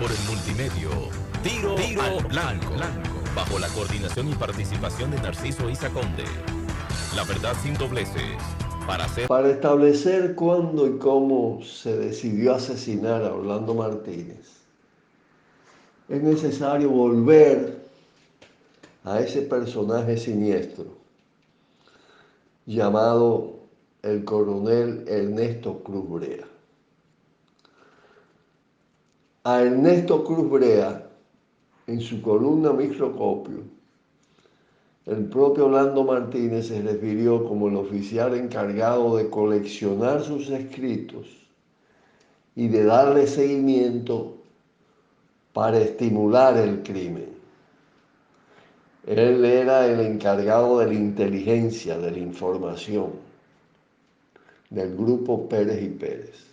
Por el multimedio, Tiro al Blanco, bajo la coordinación y participación de Narciso Isa Conde. La verdad sin dobleces, Para establecer cuándo y cómo se decidió asesinar a Orlando Martínez, es necesario volver a ese personaje siniestro llamado el coronel Ernesto Cruz Brea. A Ernesto Cruz Brea, en su columna Microscopio, el propio Orlando Martínez se refirió como el oficial encargado de coleccionar sus escritos y de darle seguimiento para estimular el crimen. Él era el encargado de la inteligencia, de la información, del grupo Pérez y Pérez.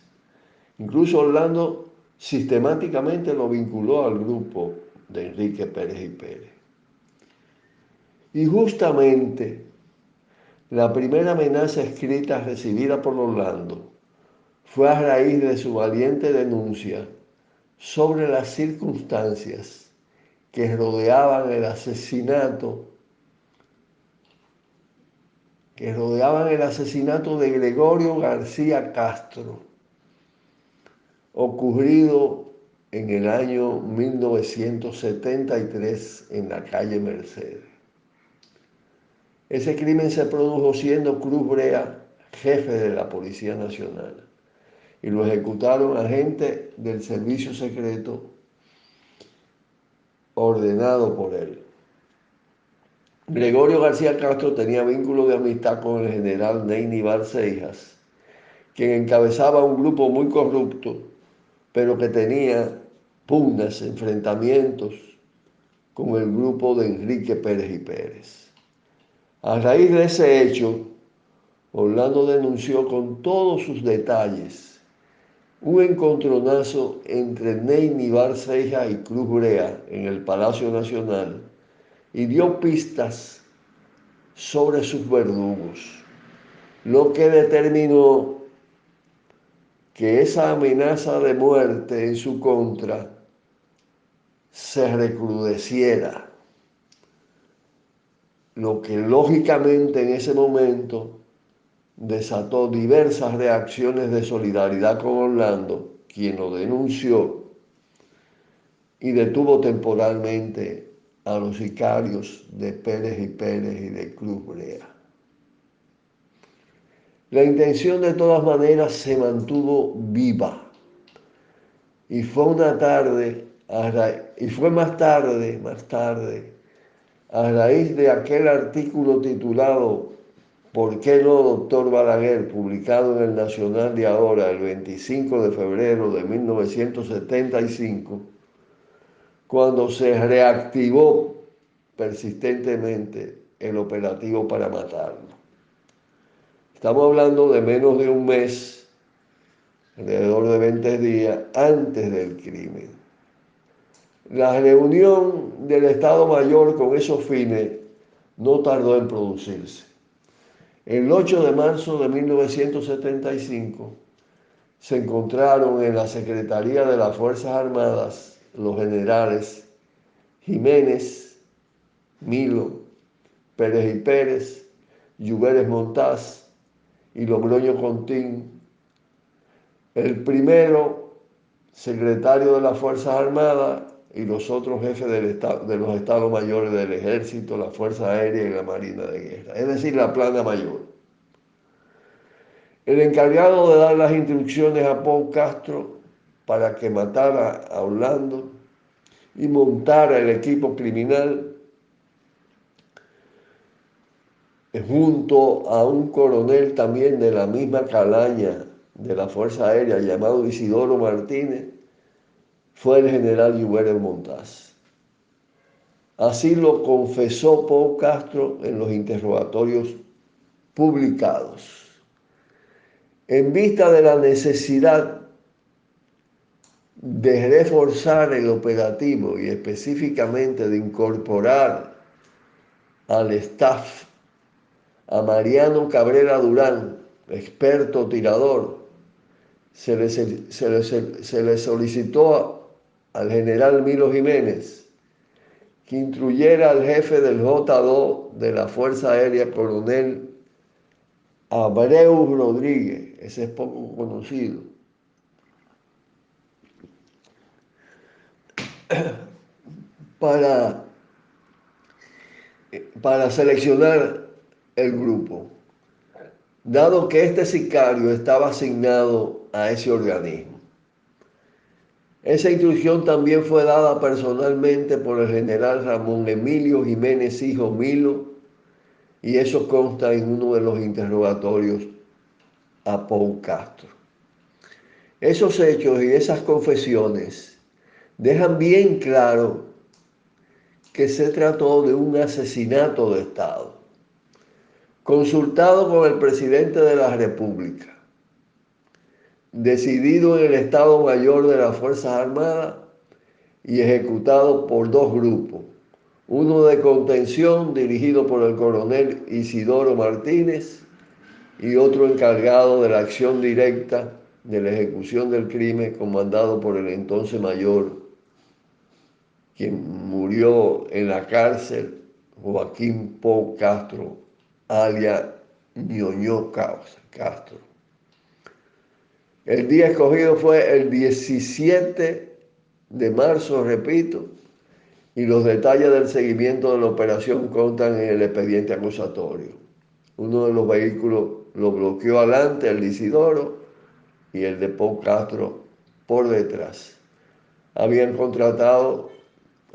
Incluso Orlando sistemáticamente lo vinculó al grupo de Enrique Pérez y Pérez. Y justamente la primera amenaza escrita recibida por Orlando fue a raíz de su valiente denuncia sobre las circunstancias que rodeaban el asesinato de Gregorio García Castro, ocurrido en el año 1973 en la calle Mercedes. Ese crimen se produjo siendo Cruz Brea jefe de la Policía Nacional y lo ejecutaron agentes del servicio secreto ordenado por él. Gregorio García Castro tenía vínculo de amistad con el general Neyni Barcejas, quien encabezaba un grupo muy corrupto, pero que tenía pugnas, enfrentamientos con el grupo de Enrique Pérez y Pérez. A raíz de ese hecho, Orlando denunció con todos sus detalles un encontronazo entre Neyni Barcejas y Cruz Brea en el Palacio Nacional y dio pistas sobre sus verdugos, lo que determinó que esa amenaza de muerte en su contra se recrudeciera, lo que lógicamente en ese momento desató diversas reacciones de solidaridad con Orlando, quien lo denunció y detuvo temporalmente a los sicarios de Pérez y Pérez y de Cruz Brea. La intención de todas maneras se mantuvo viva y fue más tarde, a raíz de aquel artículo titulado ¿Por qué no, doctor Balaguer?, publicado en el Nacional de ahora, el 25 de febrero de 1975, cuando se reactivó persistentemente el operativo para matarlo. Estamos hablando de menos de un mes, alrededor de 20 días antes del crimen. La reunión del Estado Mayor con esos fines no tardó en producirse. El 8 de marzo de 1975 se encontraron en la Secretaría de las Fuerzas Armadas los generales Jiménez, Milo, Pérez y Pérez, Lluveres Montaz y Logroño Contín. El primero, secretario de las Fuerzas Armadas, y los otros jefes de los estados mayores del Ejército, la Fuerza Aérea y la Marina de Guerra, es decir, la plana mayor. El encargado de dar las instrucciones a Pau Castro para que matara a Orlando y montara el equipo criminal junto a un coronel también de la misma calaña de la Fuerza Aérea llamado Isidoro Martínez, fue el general Lluveres Montaz. Así lo confesó Pau Castro en los interrogatorios publicados. En vista de la necesidad de reforzar el operativo y específicamente de incorporar al staff a Mariano Cabrera Durán, experto tirador, se le solicitó al general Milo Jiménez que instruyera al jefe del J2 de la Fuerza Aérea, coronel Abreu Rodríguez, ese es poco conocido, para, para seleccionar el grupo, dado que este sicario estaba asignado a ese organismo. Esa instrucción también fue dada personalmente por el general Ramón Emilio Jiménez Hijo Milo, y eso consta en uno de los interrogatorios a Paul Castro. Esos hechos y esas confesiones dejan bien claro que se trató de un asesinato de Estado, consultado con el presidente de la República, decidido en el Estado Mayor de las Fuerzas Armadas y ejecutado por dos grupos, uno de contención dirigido por el coronel Isidoro Martínez y otro encargado de la acción directa de la ejecución del crimen comandado por el entonces mayor, quien murió en la cárcel, Joaquín Paul Castro, alias Ñoño Castro. El día escogido fue el 17 de marzo, repito, y los detalles del seguimiento de la operación constan en el expediente acusatorio. Uno de los vehículos lo bloqueó adelante, el de Isidoro, y el de Paul Castro por detrás. Habían contratado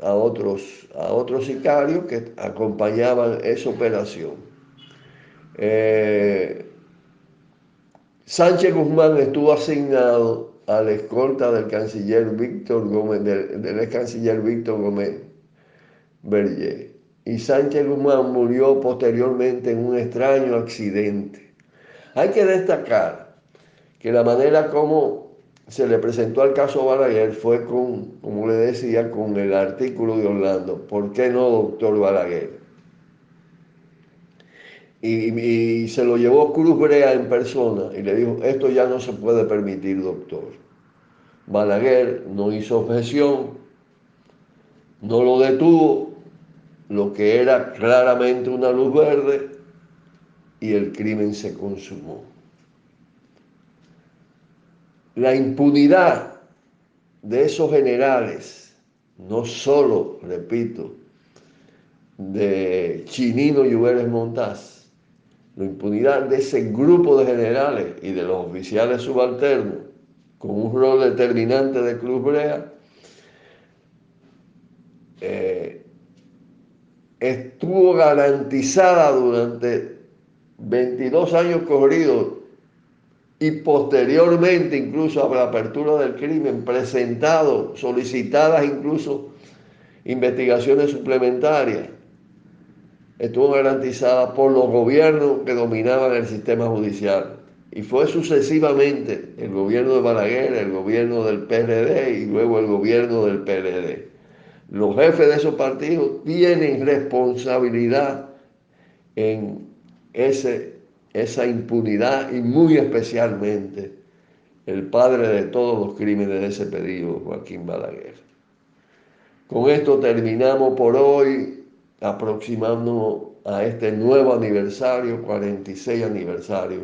a otros sicarios que acompañaban esa operación. Sánchez Guzmán estuvo asignado a la escolta del canciller Víctor Gómez, del ex canciller Víctor Gómez Berger. Y Sánchez Guzmán murió posteriormente en un extraño accidente. Hay que destacar que la manera como se le presentó al caso Balaguer fue con, como le decía, con el artículo de Orlando, ¿por qué no, doctor Balaguer? Y se lo llevó Cruz Brea en persona y le dijo, esto ya no se puede permitir, doctor. Balaguer no hizo objeción, no lo detuvo, lo que era claramente una luz verde, y el crimen se consumó. La impunidad de esos generales, no solo, repito, de Chinino Lluveres Montaz, la impunidad de ese grupo de generales y de los oficiales subalternos, con un rol determinante de Cruz Brea, estuvo garantizada durante 22 años corridos y posteriormente incluso a la apertura del crimen, presentado, solicitadas incluso investigaciones suplementarias, estuvo garantizada por los gobiernos que dominaban el sistema judicial. Y fue sucesivamente el gobierno de Balaguer, el gobierno del PRD y luego el gobierno del PLD. Los jefes de esos partidos tienen responsabilidad en esa impunidad y muy especialmente el padre de todos los crímenes de ese pedido, Joaquín Balaguer. Con esto terminamos por hoy, aproximándonos a este nuevo aniversario, 46 aniversario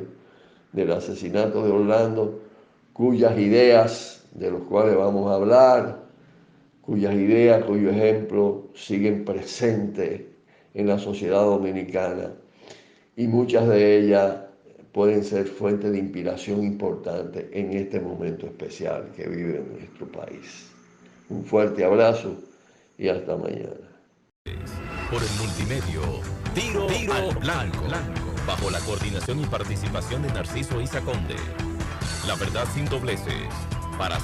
del asesinato de Orlando, cuyas ideas, de los cuales vamos a hablar, cuyos ejemplos siguen presentes en la sociedad dominicana, y muchas de ellas pueden ser fuente de inspiración importante en este momento especial que vive nuestro país. Un fuerte abrazo y hasta mañana. Por el multimedio, Tiro al Blanco, bajo la coordinación y participación de Narciso Isa Conde. La verdad sin dobleces, para hacer